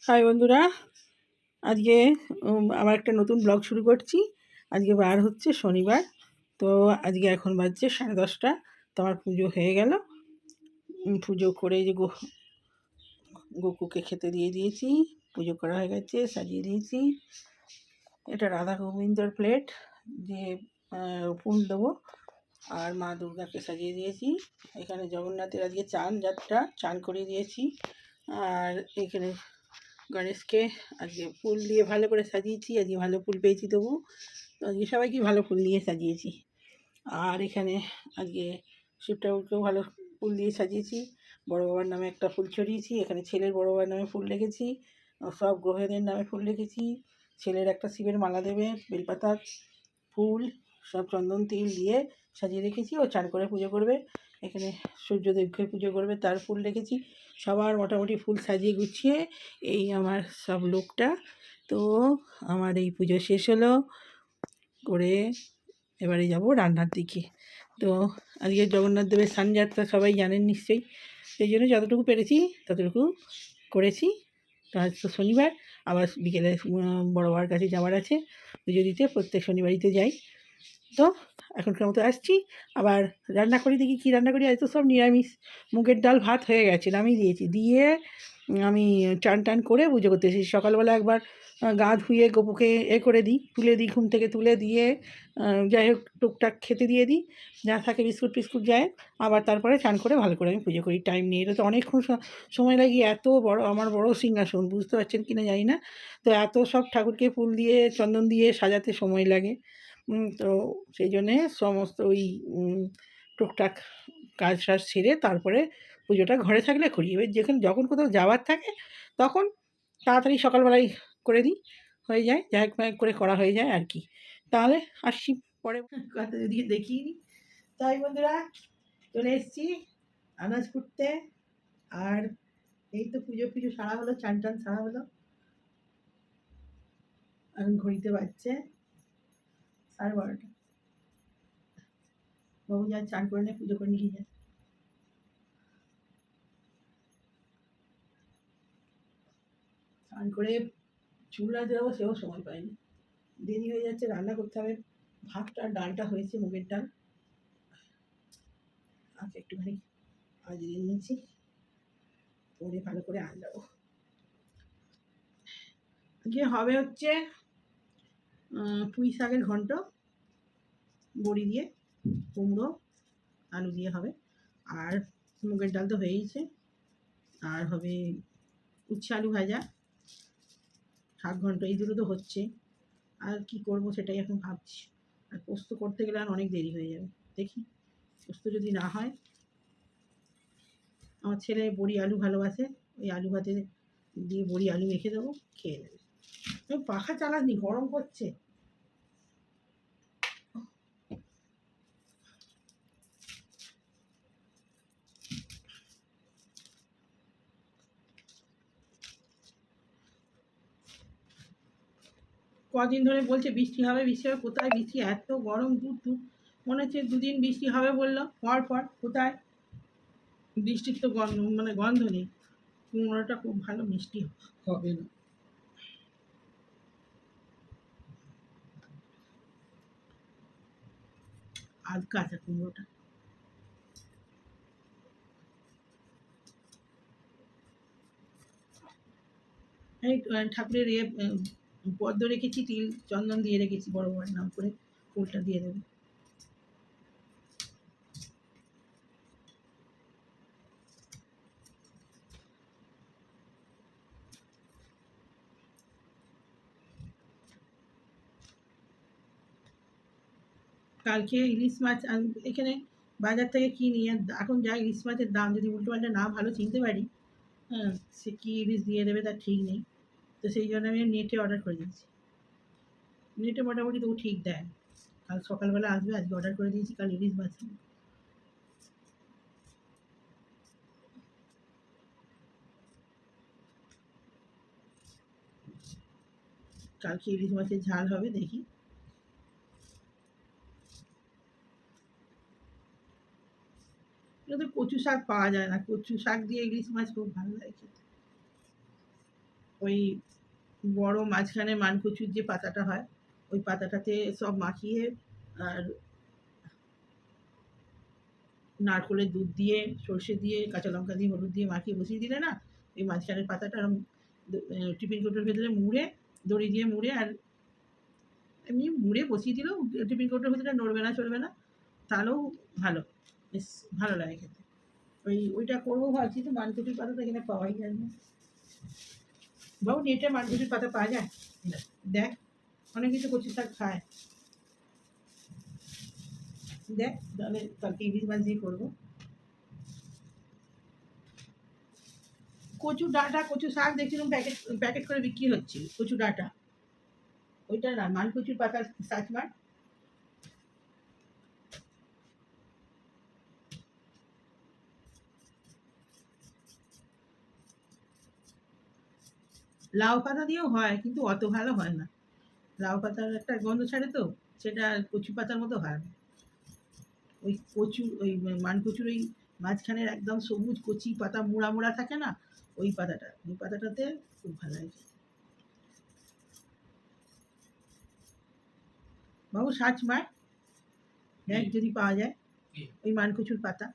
High বন্ধুরা, আজকে আবার একটা নতুন ব্লগ শুরু করছি। আজকে বার হচ্ছে শনিবার। তো আজকে এখন বাজছে 10:30। তো আমার পুজো হয়ে গেল। পুজো করে যে গোকুকে খেতে দিয়ে দিয়েছি। পুজো করা হয়ে গেছে, সাজিয়ে দিয়েছি। এটা রাধা গোবিন্দর প্লেট, যে ফুল দেবো। আর মা দুর্গাকে সাজিয়ে দিয়েছি। এখানে জগন্নাথের আজকে চান করিয়ে দিয়েছি। আর এখানে গণেশকে আজকে ফুল দিয়ে ভালো করে সাজিয়েছি। আজকে ভালো ফুল পেয়েছি তবু। তো আজকে সবাইকে ভালো ফুল দিয়ে সাজিয়েছি। আর এখানে আজকে শিব ঠাকুরকেও ভালো ফুল দিয়ে সাজিয়েছি। বড় বাবার নামে একটা ফুল ছড়িয়েছি। এখানে ছেলের বড় বাবার নামে ফুল রেখেছি। সব গ্রহেদের নামে ফুল রেখেছি। ছেলের একটা শিবের মালা দেবে, বেলপাতা, ফুল, সব চন্দন তিল দিয়ে সাজিয়ে রেখেছি। ও চান করে পুজো করবে। এখানে সূর্যদেবকে পুজো করবে, তার ফুল রেখেছি। সবার মোটামুটি ফুল সাজিয়ে গুছিয়ে এই আমার সব লোকটা। তো আমার এই পুজো শেষ হলো করে এবারে যাব রান্নার দিকে। তো আজকে জগন্নাথ দেবের স্নানযাত্রা সবাই জানেন নিশ্চয়ই। সেই জন্য যতটুকু পেরেছি ততটুকু করেছি। তো আজ তো শনিবার, আবার বিকেলে বড় বাবার কাছে যাওয়ার আছে। পুজো দিতে প্রত্যেক শনিবারই তো যাই। তো এখনকার মতো আসছি, আবার রান্না করি। দেখি কী রান্না করি। আজ তো সব নিরামিষ। মুগের ডাল ভাত হয়ে গেছে, নামিয়ে দিয়েছি। দিয়ে আমি চান টান করে পুজো করতে এসেছি। সকালবেলা একবার গা ধুয়ে গপুকে করে দিই, তুলে দিই, ঘুম থেকে তুলে দিয়ে যাই হোক টুকটাক খেতে দিয়ে দিই, যা থাকে বিস্কুট টিস্কুট যায়। আবার তারপরে চান করে ভালো করে আমি পুজো করি টাইম নিয়ে। এটা তো অনেকক্ষণ সময় লাগে। এত বড় আমার বড় সিংহাসন, বুঝতে পারছেন কি না জানি না। তো এত সব ঠাকুরকে ফুল দিয়ে চন্দন দিয়ে সাজাতে সময় লাগে। তো সেই জন্যে সমস্ত ওই টুকটাক কাজ টাজ সেরে তারপরে পুজোটা ঘরে থাকলে করি। এবার যখন কোথাও যাওয়ার থাকে তখন তাড়াতাড়ি সকালবেলায় করে দিই, হয়ে যায়, যা হোক করে করা হয়ে যায় আর কি। তাহলে আসছি পরে কথা যদি দেখিয়ে নিই। তাই বন্ধুরা, চলে এসেছি আনাজ কুটতে। আর এই তো পুজো সারা হলো, চান টান সারা হলো। এখন ঘড়িতে বাজছে 12:30। বাবু যায় চান করে নেয়, পুজো করে নিয়ে যায়। স্নান করে চুল রাঁধতে যাবো, সেও সময় পাইনি। দেরি হয়ে যাচ্ছে, রান্না করতে হবে। ভাতটা ডালটা হয়েছে, মুগের ডাল। আচ্ছা, একটুখানি দিয়ে নিয়েছি, পরে ভালো করে আনলাম। আজকে হবে হচ্ছে পুঁই শাকের ঘন্ট, বড়ি দিয়ে, কুমড়ো, আলু দিয়ে হবে। আর মুগের ডাল তো হয়েইছে। আর হবে উচ্ছে আলু ভাজা, শাক ঘন্ট, এই দুটো তো হচ্ছে। আর কি করব সেটাই এখন ভাবছি। আর পোস্ত করতে গেলে আর অনেক দেরি হয়ে যাবে। দেখি পোস্ত যদি না হয়। আমার ছেলে বড়ি আলু ভালোবাসে, ওই আলু ভাতে দিয়ে বড়ি আলু মেখে দেবো, খেয়ে নেবে। পাখা চালাসনি, গরম করছে। কদিন ধরে বলছে বৃষ্টি হবে বৃষ্টি হবে, কোথায় বৃষ্টি? এত গরম, দূর মনে হচ্ছে দুদিন বৃষ্টি হবে বললো, পর কোথায় বৃষ্টির তো গন্ধ নেই। কুমড়োটা খুব ভালো মিষ্টি হবে না। আজ কাঁচা কুমড়োটা। এই ঠাকুরের পদ্ম রেখেছি, তিল চন্দন দিয়ে রেখেছি, বড় বড় নাম করে ফুলটা দিয়ে দেবো। কালকে ইলিশ মাছ এখানে বাজার থেকে কিনি। এখন যা ইলিশ মাছের দাম, যদি উল্টোপাল্টা না ভালো চিনতে পারি, হ্যাঁ, সে কী ইলিশ দিয়ে দেবে তার ঠিক নেই। তো সেই জন্য আমি নেটে অর্ডার করে দিয়েছি। নেটে মোটামুটি তবু ঠিক দেয়। কাল সকালবেলা আসবে, আজকে অর্ডার করে দিয়েছি, কাল ইলিশ মাছ। কালকে ইলিশ মাছের ঝাল হবে, দেখি। তো কচু শাক পাওয়া যায় না, কচু শাক দিয়ে ইলিশ মাছ খুব ভালো লাগে খেতে। ওই বড় মাঝখানে মানকচুর যে পাতাটা হয় ওই পাতাটাতে সব মাখিয়ে আর নারকোলের দুধ দিয়ে সর্ষে দিয়ে কাঁচা লঙ্কা দিয়ে হলুদ দিয়ে মাখিয়ে বসিয়ে দিলে না এই মাঝখানের পাতাটা টিফিন কৌটোর ভেতরে মুড়ে দড়ি দিয়ে মুড়ে আর এমনি মুড়ে বসিয়ে দিলেও টিফিন কৌটোর ভেতরে নড়বে না চলবে না, তাহলেও ভালো, বেশ ভালো লাগে খেতে। ওইটা করবো ভাবছি, তো মানকচুর পাতা তো এখানে পাওয়াই যায় না। বাবু নেটে মানকচুর পাতা পাওয়া যায়? দেখ, অনেক কিছু কচু শাক খায়, দেখ তাহলে কালকে ইলিশ মাছ দিয়ে করবো। কচু ডাঁটা কচু শাক দেখছিলাম প্যাকেট প্যাকেট করে বিক্রি হচ্ছে, কচু ডাঁটা, ওইটা না মানকচুর পাতা সার্চ মার। লাউ পাতা দিয়েও হয় কিন্তু অত ভালো হয় না, লাউ পাতার একটা গন্ধ ছাড়ে তো, সেটা কচু পাতার মতো হয় না। ওই কচু ওই মানকচুর ওই মাঝখানের একদম সবুজ কচি পাতা মোড়া মোড়া থাকে না, ওই পাতাটা, ওই পাতাটাতে খুব ভালো লাগে। বাবু সার্চ মার, দেখ যদি পাওয়া যায় ওই মানকচুর পাতা।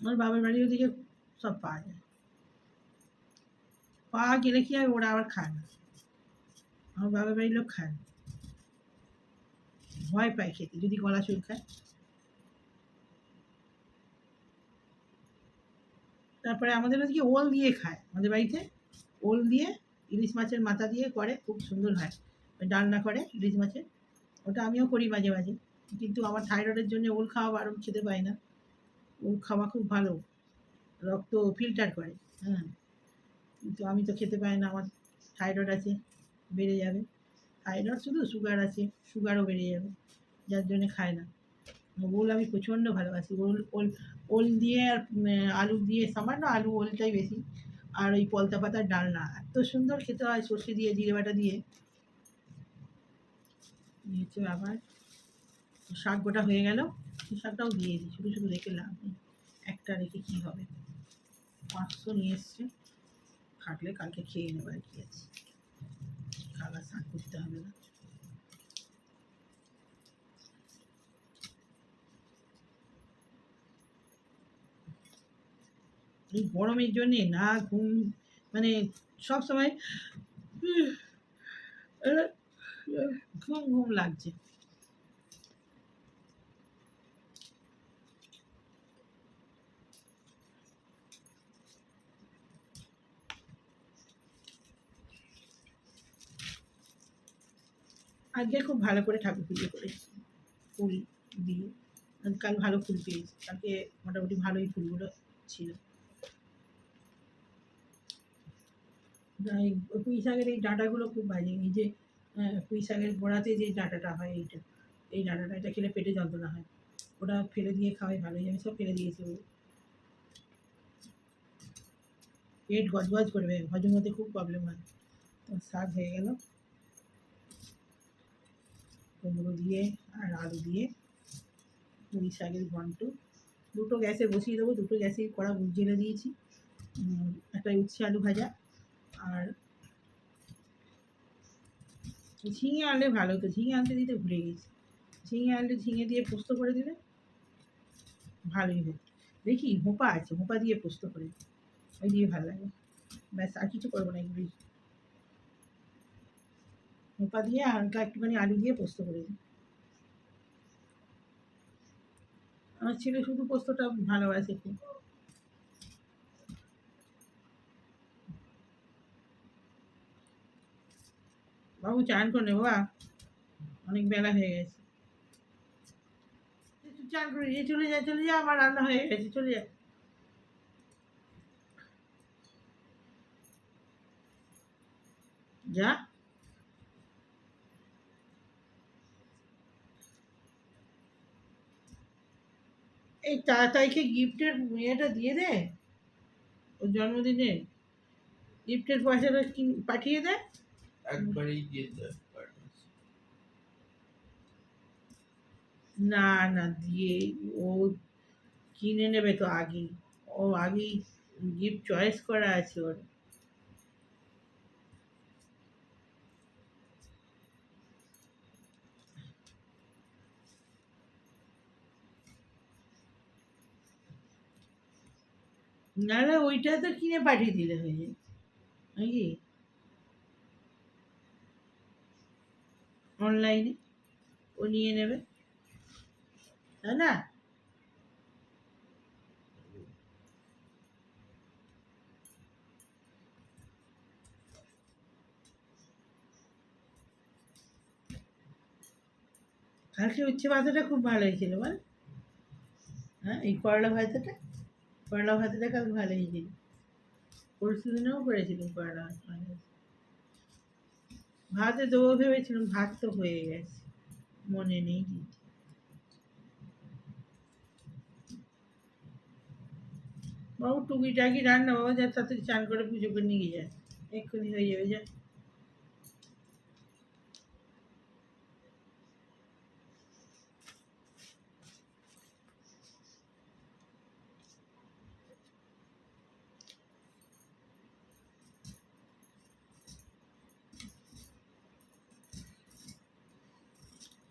আমার বাবার বাড়ির ওদিকে সব পাওয়া যায়, পাওয়া গেলে কি হয় ওরা আবার খায় না, আমার বাবার বাড়ির লোক খায় না, ভয় পায় খেতে যদি গলা চুল খায়। তারপরে আমাদের ওদিকে ওল দিয়ে খায়, আমাদের বাড়িতে ওল দিয়ে ইলিশ মাছের মাথা দিয়ে করে, খুব সুন্দর হয়, ডালনা করে ইলিশ মাছের, ওটা আমিও করি মাঝে মাঝে, কিন্তু আমার থাইরয়েডের জন্য ওল খাওয়া বারণ, খেতে পাই না। ওল খাওয়া খুব ভালো, রক্ত ফিল্টার করে, হ্যাঁ, কিন্তু আমি তো খেতে পাই না, আমার থাইরয়েড আছে, বেড়ে যাবে, থাইরয়েড শুধু সুগার আছে, সুগারও বেড়ে যাবে, যার জন্য খায় না। ওল আমি প্রচণ্ড ভালোবাসি, ওল ওল ওল দিয়ে আর আলু দিয়ে, সামান্য আলু ওলটাই বেশি, আর ওই পলতা পাতার ডালনা এত সুন্দর খেতে হয় সর্ষে দিয়ে জিরে বাটা দিয়ে। হচ্ছে আবার শাক গোটা হয়ে গেল, শাকটাও দিয়ে দিই, ছোটো ছোটো রেখে লাভ নেই, একটা রেখে কী হবে, 500 নিয়ে এসছে, থাকলে কালকে খেয়ে নেবো আর কি আছে, খাবার শাক করতে হবে না। এই গরমের জন্যে না ঘুম, মানে সব সময় ঘুম ঘুম লাগছে। আজকে খুব ভালো করে ঠাকুর পুজো করেছি, ফুল দিয়ে, কাল ভালো ফুল পেয়েছি, কালকে মোটামুটি ভালোই ফুলগুলো ছিল। পুঁই শাকের এই ডাঁটাগুলো খুব বাজে, এই যে পুঁই শাকের গোড়াতে যে ডাঁটাটা হয়, এইটা, এই ডাঁটাটা, এটা খেলে পেটে যন্ত্রণা হয়, ওটা ফেলে দিয়ে খাওয়াই ভালো, আমি সব ফেলে দিয়েছি, পেট গজগজ করবে, হজম হতে খুব প্রবলেম হয়। তো শাক হয়ে গেল, কুমড়ো দিয়ে আর আলু দিয়ে পুঁই শাকের ঘন্ট, দুটো গ্যাসে বসিয়ে দেবো, দুটো গ্যাসে কড়া জেলে দিয়েছি, একটা উচ্ছে আলু ভাজা, আর ঝিঙে আনলে ভালো হতো, ঝিঙে আনতে দিতে ভুলে গেছি, ঝিঙে আনলে ঝিঙে দিয়ে পোস্ত করে দিলে ভালোই হয়। দেখি হোঁপা আছে, হোঁপা দিয়ে পোস্ত করে, ওই দিয়ে ভালো লাগে, ব্যাস আর কিছু করবো না, এগুলোই হোঁপা দিয়ে হালকা একটুখানি আলু দিয়ে পোস্ত করে দিই। আমার ছেলে শুধু পোস্তটা ভালোবাসে খুব। বাবু চান করে নেবো, অনেক বেলা হয়ে গেছে, চান করে নিয়ে চলে যা, চলে যা, আমার রান্না হয়ে গেছে, চলে যা। যা, এই তাড়াতাড়িকে গিফটের ইয়েটা দিয়ে দে, ওর জন্মদিনে গিফটের পয়সাটা পাঠিয়ে দে, একবারেই দিয়ে দেয়। না না দিয়ে ও কিনে নেবে তো আগেই, ও আগেই গিফট চয়েস করা আছে ওর। নাহলে ওইটা তো কিনে পাঠিয়ে দিলে হয়ে যায় নাকি অনলাইনে, ও নিয়ে নেবে, তাই না? কালকে উচ্ছে ভাজাটা খুব ভালো হয়েছিল বল। হ্যাঁ এই করলা ভাজাটা, করলা ভাজাটা কালকে ভালো হয়েছিল। পরশু দিনেও করেছিলাম করলা ভাজা। ভাতে দেবো ভেবেছিলাম, ভাত তো হয়ে গেছে, মনে নেই। বাবু টুকিটাকি রান্না, বাবা যা তাড়াতাড়ি চান করে পুজো করে নিয়ে যায়, এক্ষুনি হয়ে যাবে যা।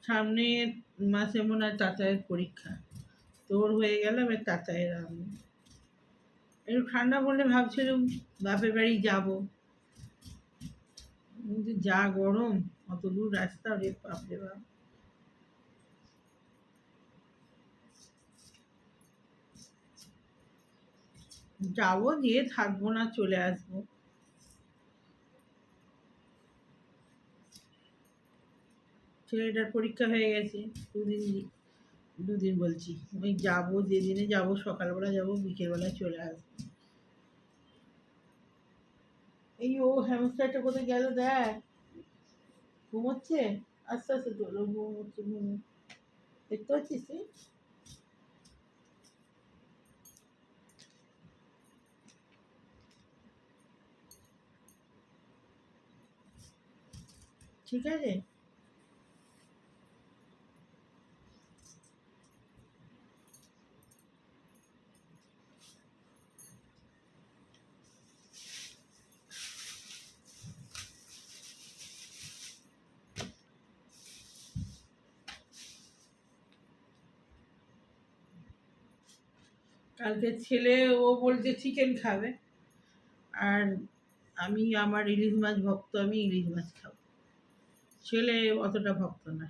সামনের মাসে মনে হয় তাতায়ের পরীক্ষা, তোর হয়ে গেল, এবার তাতায়ের আমি একটু ঠান্ডা পড়লে ভাবছিলাম বাপের বাড়ি যাবো, কিন্তু যা গরম, অত দূর রাস্তা, রে বাপরে বাপ। যাবো দিয়ে থাকবো না, চলে আসবো। ছেলেটার পরীক্ষা হয়ে গেছে, দুদিন, দুদিন বলছি, ওই যাবো, যেদিনে যাবো সকালবেলা যাবো, বিকেলবেলা চলে আসবো। এই ও হ্যামস্টারটা কোথায় গেল দেখ, ঘুমোচ্ছে, আস্তে আস্তে তোলো, ঘুমোচ্ছে, দেখতে পাচ্ছিস তুই? ঠিক আছে। কালকে ছেলে, ও বলছে চিকেন খাবে, আর আমি, আমার ইলিশ মাছ ভক্ত, আমি ইলিশ মাছ খাবো। ছেলে অতটা ভক্ত না,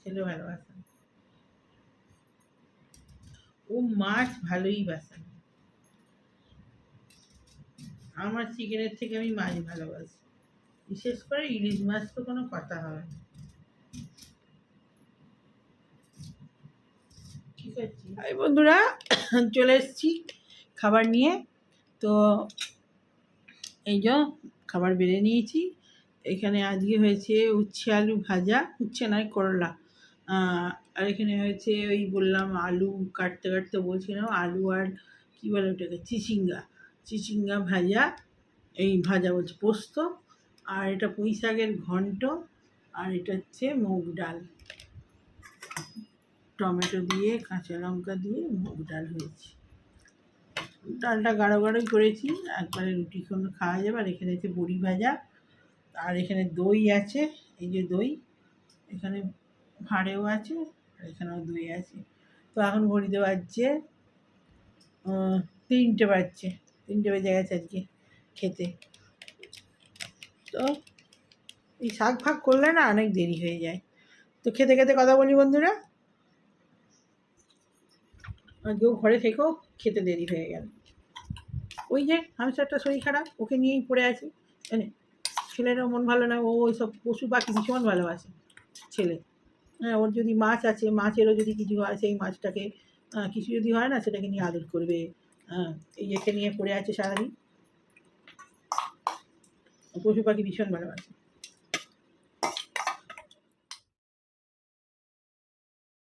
ছেলে ভালোবাসে না। ও মাছ ভালোই বাসে না। আমার চিকেনের থেকে আমি মাছ ভালোবাসি, বিশেষ করে ইলিশ মাছ তো কোনো কথা হবে না। ঠিক আছে এই বন্ধুরা, চলে এসেছি খাবার নিয়ে। তো এই যে খাবার বেড়ে নিয়েছি। এখানে আজকে হয়েছে উচ্ছে আলু ভাজা, উচ্ছে নয় করলা, আর এখানে হয়েছে ওই বললাম আলু কাটতে কাটতে বলছিলাম, আলু আর কী বলে ওটাকে, চিচিঙ্গা, চিচিঙ্গা ভাজা, এই ভাজা বলছে পোস্ত, আর এটা পুঁই শাকের ঘন্ট, আর এটা হচ্ছে মুগ ডাল, টমেটো দিয়ে কাঁচা লঙ্কা দিয়ে মুগ ডাল হয়েছে। ডালটা গাঢ় গাঢ়ই করেছি, একবারে রুটি কোনো খাওয়া যাবে। আর এখানে হচ্ছে বড়ি ভাজা, আর এখানে দই আছে, এই যে দই, এখানে ভাঁড়েও আছে, আর এখানেও দই আছে। তো এখন ঘড়িতে বাজছে 3টে বাজছে, 3টে বেজে গেছে আজকে খেতে। তো এই শাক ফাক করলে না অনেক দেরি হয়ে যায়। তো খেতে খেতে কথা বলি বন্ধুরা, আজকেও ঘরে থেকেও খেতে দেরি হয়ে গেল। ওই যে হামস্টারটা শরীর খারাপ, ওকে নিয়েই পড়ে আছি, মানে ছেলেরও মন ভালো না, ও ওই সব পশু পাখি ভীষণ ভালোবাসে ছেলে। হ্যাঁ, ওর যদি মাছ আছে, মাছেরও যদি কিছু হয়, সেই মাছটাকে কিছু যদি হয় না, সেটাকে নিয়ে আদর করবে। হ্যাঁ, এই একে নিয়ে পড়ে আছে সারাদিন, পশু পাখি ভীষণ ভালোবাসে।